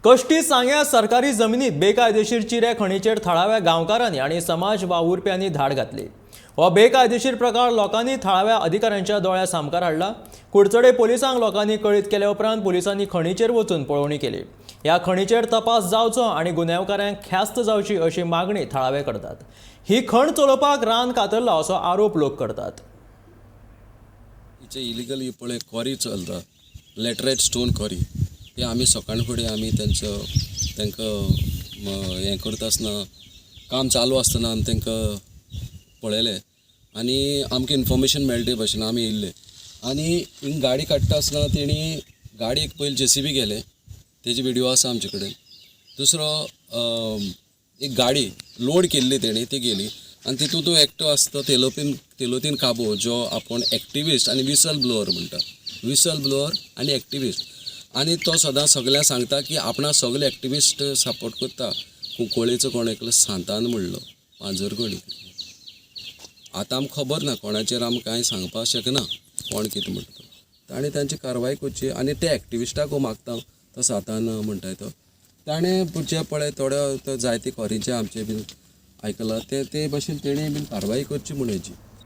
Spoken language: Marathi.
कष्टी सांग्या सरकारी जमिनीत बेकायदेशीर चिरे खणीचेर थळाव्या गांवकारांनी आणि समाज वावुरप्यांनी धाड घातली। हो बेकायदेशीर प्रकार लोकांनी थळाव्या अधिकाऱ्यांच्या दोळ्या सामकार हाडला। कुडचडे पोलिसांक लोकांनी कळीत केल्या उपरांत पोलिसांनी खणीचेर वचून पळोवणी केली। ह्या खणीचेर तपास जावचो आणि गुन्यांवकारांक ख्यास्त जावची अशी मागणी थळावे करतात। ही खण चलोवपाक रान कातरला असो आरोप लोक करतात। इलिगल पळय क्वॉरी चलता, लॅटरायट स्टोन क्वॉरी, हे आमी सकाळ फुडें आमी तांकां हें करता आसतना काम चालू आसतना आमी तांकां पळयलें आनी आमकां इन्फॉर्मेशन मेळटे भाशेन आमी येयल्ले आनी हिंग गाडी काडटा आसतना तेणी गाडयेक पयलीं JCB गेले, तेजी व्हिडिओ आसा आमचे कडेन। दुसरो एक गाडी लोड केल्ली तेणी ती गेली आनी तितून तो एकटो आसता तेलोतीन काबो, जो आपण एक्टिविस्ट आनी विसल ब्लोअर म्हणटा, विसल ब्लोअर आनी एक्टिविस्ट। आनी तो सदां सगळ्यांक सांगता की आपणा सगळे एक्टिविस्ट सपोर्ट करता। कुंकोळेचो कोण एकलो सांतान म्हणलो, मांजरगडी। आतां आमकां खबर ना, कोणाचेर आमी कांय सांगपाक शकना कोण कितें म्हणटा तो। ताणें तांची कारवाय करची आनी ते एक्टिविस्टाक मागता तो सांतान म्हणटाय तो। ताणें पुढचे पळय थोड्या जायते क्वॉरीचे आमचे बीन आयकलां ते भाशेन तेणी बीन कारवाय करची म्हणून हेची।